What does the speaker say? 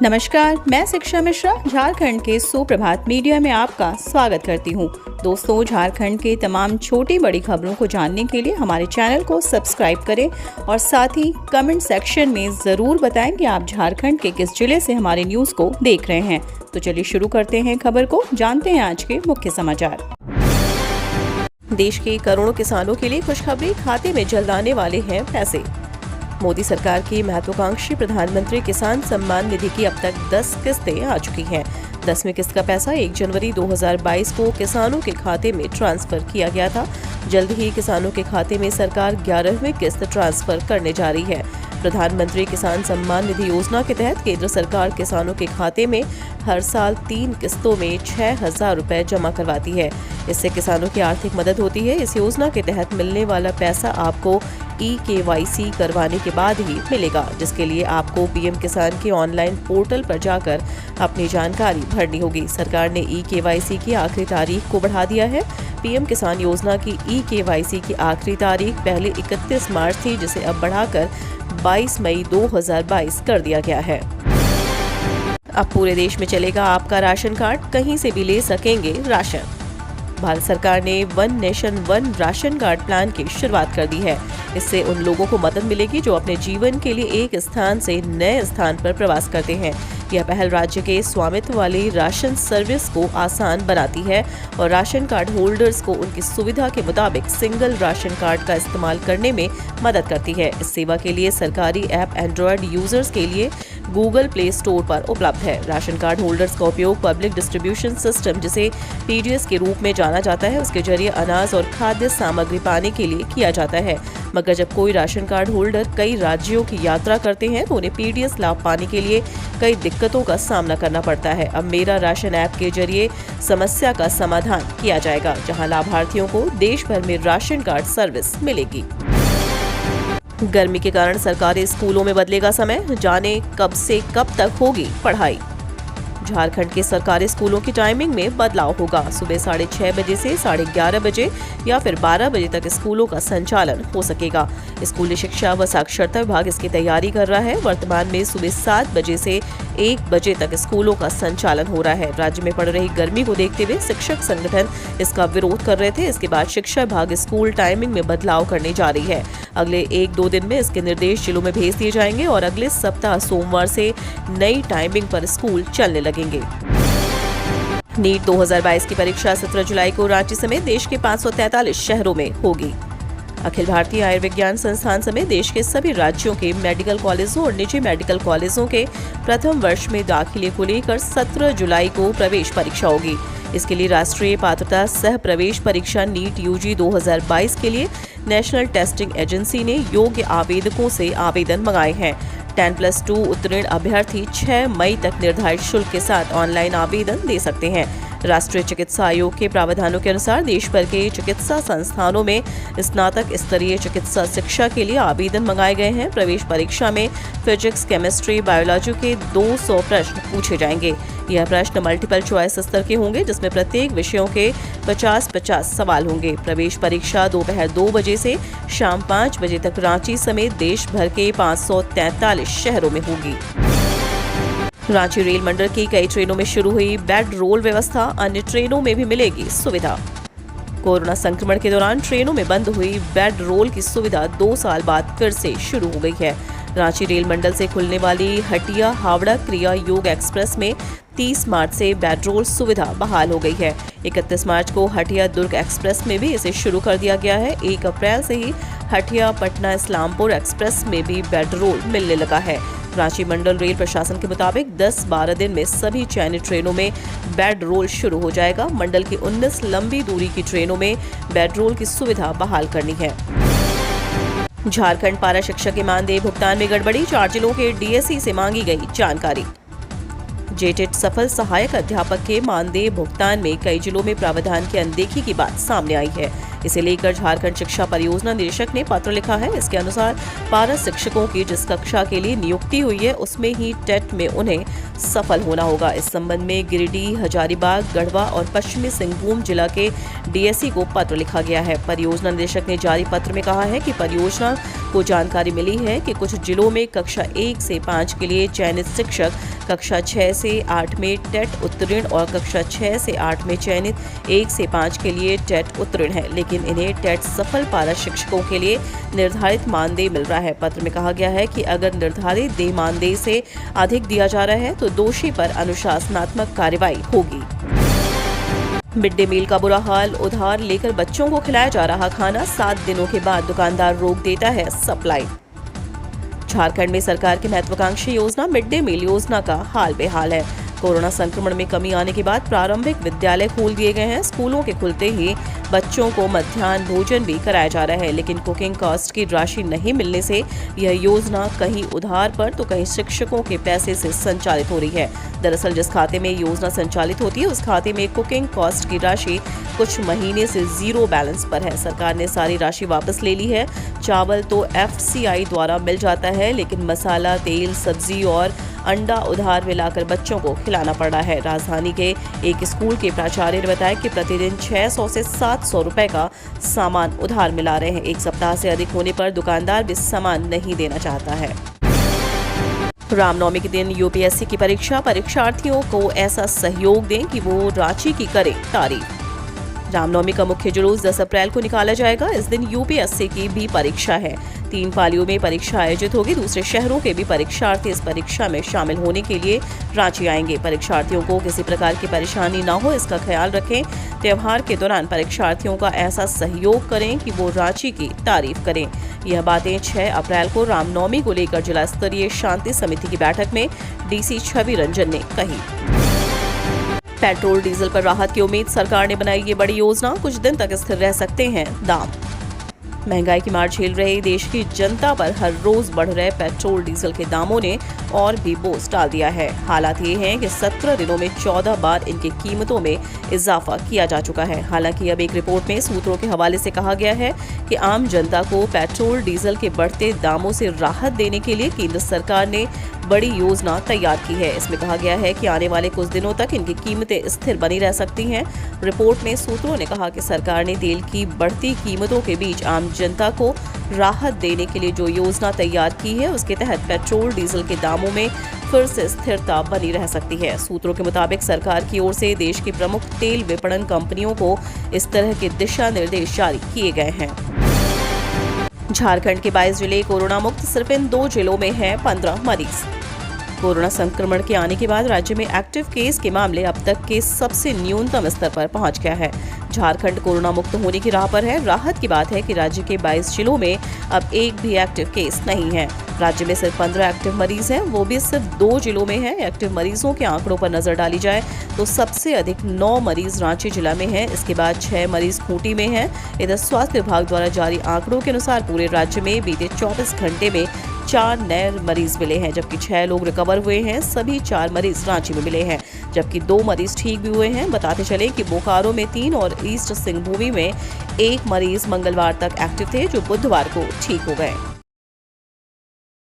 नमस्कार, मैं शिक्षा मिश्रा झारखंड के सुप्रभात मीडिया में आपका स्वागत करती हूं। दोस्तों, झारखंड के तमाम छोटी बड़ी खबरों को जानने के लिए हमारे चैनल को सब्सक्राइब करें और साथ ही कमेंट सेक्शन में ज़रूर बताएं कि आप झारखंड के किस जिले से हमारे न्यूज़ को देख रहे हैं। तो चलिए शुरू करते हैं खबर को, जानते हैं आज के मुख्य समाचार। देश के करोड़ों किसानों के लिए खुशखबरी, खाते में जल्द आने वाले हैं पैसे। मोदी सरकार की महत्वाकांक्षी प्रधानमंत्री किसान सम्मान निधि की अब तक 10 किस्तें आ चुकी हैं। 10वीं किस्त का पैसा 1 जनवरी 2022 को किसानों के खाते में ट्रांसफर किया गया था। जल्द ही किसानों के खाते में सरकार 11वीं किस्त ट्रांसफर करने जा रही है। प्रधानमंत्री किसान सम्मान निधि योजना के तहत केंद्र सरकार किसानों के खाते में हर साल 3 किस्तों में 6,000 रुपए जमा करवाती है। इससे किसानों की आर्थिक मदद होती है। इस योजना के तहत मिलने वाला पैसा आपको KYC करवाने के बाद ही मिलेगा, जिसके लिए आपको PM किसान के ऑनलाइन पोर्टल पर जाकर अपनी जानकारी भरनी होगी। सरकार ने KYC की आखिरी तारीख को बढ़ा दिया है। PM किसान योजना की KYC की आखिरी तारीख पहले 31 मार्च थी, जिसे अब बढ़ाकर 22 मई 2022 कर दिया गया है। अब पूरे देश में चलेगा आपका राशन कार्ड, कहीं से भी ले सकेंगे राशन। भारत सरकार ने one nation one ration card plan की शुरुआत कर दी है। इससे उन लोगों को मदद मिलेगी जो अपने जीवन के लिए एक स्थान से नए स्थान पर प्रवास करते हैं। यह पहल राज्य के स्वामित्व वाली राशन सर्विस को आसान बनाती है और राशन कार्ड होल्डर्स को उनकी सुविधा के मुताबिक सिंगल राशन कार्ड का इस्तेमाल करने में मदद करती है। इस सेवा के लिए सरकारी ऐप एंड्रॉयड यूजर्स के लिए गूगल प्ले स्टोर पर उपलब्ध है। राशन कार्ड होल्डर्स का उपयोग पब्लिक डिस्ट्रीब्यूशन सिस्टम, जिसे PDS के रूप में जाना जाता है, उसके जरिए अनाज और खाद्य सामग्री पाने के लिए किया जाता है। मगर जब कोई राशन कार्ड होल्डर कई राज्यों की यात्रा करते हैं तो उन्हें PDS लाभ पाने के लिए कई दिक्कतों का सामना करना पड़ता है। अब मेरा राशन ऐप के जरिए समस्या का समाधान किया जाएगा, जहां लाभार्थियों को देश भर में राशन कार्ड सर्विस मिलेगी। गर्मी के कारण सरकारी स्कूलों में बदलेगा समय, जाने कब से कब तक होगी पढ़ाई। झारखंड के सरकारी स्कूलों की टाइमिंग में बदलाव होगा। सुबह 6:30 बजे से 11:30 बजे या फिर 12 बजे तक स्कूलों का संचालन हो सकेगा। स्कूली शिक्षा व साक्षरता विभाग इसकी तैयारी कर रहा है। वर्तमान में सुबह 7 बजे से 1 बजे तक स्कूलों का संचालन हो रहा है। राज्य में पड़ रही गर्मी को देखते हुए शिक्षक संगठन इसका विरोध कर रहे थे। इसके बाद शिक्षा विभाग स्कूल टाइमिंग में बदलाव करने जा रही है। अगले 1-2 दिन में इसके निर्देश जिलों में भेज दिए जाएंगे और अगले सप्ताह सोमवार से नई टाइमिंग पर स्कूल चलने लगेंगे। नीट 2022 की परीक्षा 17 जुलाई को रांची समेत देश के 543 शहरों में होगी। अखिल भारतीय आयुर्विज्ञान संस्थान समेत देश के सभी राज्यों के मेडिकल कॉलेजों और निजी मेडिकल कॉलेजों के प्रथम वर्ष में दाखिले को लेकर 17 जुलाई को प्रवेश परीक्षा होगी। इसके लिए राष्ट्रीय पात्रता सह प्रवेश परीक्षा नीट UG 2022 के लिए नेशनल टेस्टिंग एजेंसी ने योग्य आवेदकों से आवेदन मंगाए हैं। 10+2 उत्तीर्ण अभ्यर्थी 6 मई तक निर्धारित शुल्क के साथ ऑनलाइन आवेदन दे सकते हैं। राष्ट्रीय चिकित्सा आयोग के प्रावधानों के अनुसार देश भर के चिकित्सा संस्थानों में स्नातक स्तरीय चिकित्सा शिक्षा के लिए आवेदन मंगाए गए हैं। प्रवेश परीक्षा में फिजिक्स, केमिस्ट्री, बायोलॉजी के 200 प्रश्न पूछे जाएंगे। यह प्रश्न मल्टीपल चॉइस स्तर के होंगे, जिसमें प्रत्येक विषयों के 50-50 सवाल होंगे। प्रवेश परीक्षा दोपहर 2 बजे से शाम 5 बजे तक रांची समेत देश भर के 543 शहरों में होगी। रांची रेल मंडल की कई ट्रेनों में शुरू हुई बेड रोल व्यवस्था, अन्य ट्रेनों में भी मिलेगी सुविधा। कोरोना संक्रमण के दौरान ट्रेनों में बंद हुई बेड रोल की सुविधा 2 साल बाद फिर से शुरू हो गई है। रांची रेल मंडल से खुलने वाली हटिया हावड़ा क्रिया योग एक्सप्रेस में 30 मार्च से बेड रोल सुविधा बहाल हो गई है। 31 मार्च को हटिया दुर्ग एक्सप्रेस में भी इसे शुरू कर दिया गया है। 1 अप्रैल से ही हटिया पटना इस्लामपुर एक्सप्रेस में भी बेड रोल मिलने लगा है। रांची मंडल रेल प्रशासन के मुताबिक 10-12 दिन में सभी चयनित ट्रेनों में बेड रोल शुरू हो जाएगा। मंडल की 19 लंबी दूरी की ट्रेनों में बेड रोल की सुविधा बहाल करनी है। झारखंड पारा शिक्षक के मानदेय भुगतान में गड़बड़ी, 4 जिलों के DSE से मांगी गई जानकारी। जेटेट सफल सहायक अध्यापक के मानदेय भुगतान में कई जिलों में प्रावधान की अनदेखी की बात सामने आई है। इसे लेकर झारखंड शिक्षा परियोजना निदेशक ने पत्र लिखा है। इसके अनुसार पारा शिक्षकों की जिस कक्षा के लिए नियुक्ति हुई है उसमें ही टेट में उन्हें सफल होना होगा। इस संबंध में गिरिडीह, हजारीबाग, गढ़वा और पश्चिमी सिंहभूम जिला के DSE को पत्र लिखा गया है। परियोजना निदेशक ने जारी पत्र में कहा है कि परियोजना को जानकारी मिली है कि कुछ जिलों में कक्षा 1 से 5 के लिए चयनित शिक्षक कक्षा 6 से 8 में टेट उत्तीर्ण और कक्षा 6 से 8 में चयनित 1 से 5 के लिए टेट उत्तीर्ण है, लेकिन इन्हें टेट सफल पारा शिक्षकों के लिए निर्धारित मानदेय मिल रहा है। पत्र में कहा गया है कि अगर निर्धारित देय मानदेय से अधिक दिया जा रहा है तो दोषी पर अनुशासनात्मक कार्रवाई होगी। मिड डे मील का बुरा हाल, उधार लेकर बच्चों को खिलाया जा रहा खाना 7 दिनों के बाद दुकानदार रोक देता है सप्लाई। झारखंड में सरकार की महत्वाकांक्षी योजना मिड डे मील योजना का हाल बेहाल है। कोरोना संक्रमण में कमी आने के बाद प्रारंभिक विद्यालय खोल दिए गए हैं। स्कूलों के खुलते ही बच्चों को मध्याह्न भोजन भी कराया जा रहा है, लेकिन कुकिंग कॉस्ट की राशि नहीं मिलने से यह योजना कहीं उधार पर तो कहीं शिक्षकों के पैसे से संचालित हो रही है। दरअसल जिस खाते में योजना संचालित होती है उस खाते में कुकिंग कॉस्ट की राशि कुछ महीने से जीरो बैलेंस पर है। सरकार ने सारी राशि वापस ले ली है। चावल तो FCI द्वारा मिल जाता है, लेकिन मसाला, तेल, सब्जी और अंडा उधार में लाकर बच्चों को खिलाना पड़ रहा है। राजधानी के एक स्कूल के प्राचार्य ने बताया कि प्रतिदिन 600 से 700 रुपए का सामान उधार मिला रहे हैं। एक सप्ताह से अधिक होने पर दुकानदार भी सामान नहीं देना चाहता है। रामनवमी के दिन UPSC की परीक्षार्थियों को ऐसा सहयोग दें कि वो रांची की करें तारीफ। रामनवमी का मुख्य जुलूस 10 अप्रैल को निकाला जाएगा। इस दिन UPSC की भी परीक्षा है। 3 पालियों में परीक्षा आयोजित होगी। दूसरे शहरों के भी परीक्षार्थी इस परीक्षा में शामिल होने के लिए रांची आएंगे। परीक्षार्थियों को किसी प्रकार की परेशानी न हो, इसका ख्याल रखें। त्योहार के दौरान परीक्षार्थियों का ऐसा सहयोग करें कि वो रांची की तारीफ करें। यह बातें 6 अप्रैल को रामनवमी को लेकर जिला स्तरीय शांति समिति की बैठक में DC छवि रंजन ने कही। पेट्रोल डीजल पर राहत की उम्मीद, सरकार ने बनाई ये बड़ी योजना। कुछ दिन तक स्थिर रह सकते हैं दाम। महंगाई की मार झेल रही देश की जनता पर हर रोज बढ़ रहे पेट्रोल डीजल के दामों ने और भी बोझ डाल दिया है। हालात ये हैं कि 17 दिनों में 14 बार इनकी कीमतों में इजाफा किया जा चुका है। हालांकि अब एक रिपोर्ट में सूत्रों के हवाले से कहा गया है कि आम जनता को पेट्रोल डीजल के बढ़ते दामों से राहत देने के लिए केंद्र सरकार ने बड़ी योजना तैयार की है। इसमें कहा गया है कि आने वाले कुछ दिनों तक इनकी कीमतें स्थिर बनी रह सकती हैं। रिपोर्ट में सूत्रों ने कहा कि सरकार ने तेल की बढ़ती कीमतों के बीच आम जनता को राहत देने के लिए जो योजना तैयार की है उसके तहत पेट्रोल डीजल के दामों में फिर से स्थिरता बनी रह सकती है। सूत्रों के मुताबिक सरकार की ओर से देश की प्रमुख तेल विपणन कंपनियों को इस तरह के दिशा निर्देश जारी किए गए हैं। झारखंड के 22 जिले कोरोना मुक्त, सिर्फ इन 2 जिलों में है 15 मरीज। कोरोना संक्रमण के आने के बाद राज्य में एक्टिव केस के मामले अब तक के सबसे न्यूनतम स्तर पर पहुंच गया है। झारखंड कोरोना मुक्त होने की राह पर है। राहत की बात है कि राज्य के 22 जिलों में अब एक भी एक्टिव केस नहीं है। राज्य में सिर्फ 15 एक्टिव मरीज हैं, वो भी सिर्फ 2 जिलों में है। एक्टिव मरीजों के आंकड़ों पर नजर डाली जाए तो सबसे अधिक 9 मरीज रांची जिला में हैं। इसके बाद 6 मरीज खूंटी में हैं। इधर स्वास्थ्य विभाग द्वारा जारी आंकड़ों के अनुसार पूरे राज्य में बीते 24 घंटे में 4 नए मरीज मिले हैं, जबकि 6 लोग रिकवर हुए हैं। सभी 4 मरीज रांची में मिले हैं, जबकि 2 मरीज ठीक भी हुए हैं। बताते चले कि बोकारो में 3 और ईस्ट सिंहभूम में 1 मरीज मंगलवार तक एक्टिव थे, जो बुधवार को ठीक हो गए।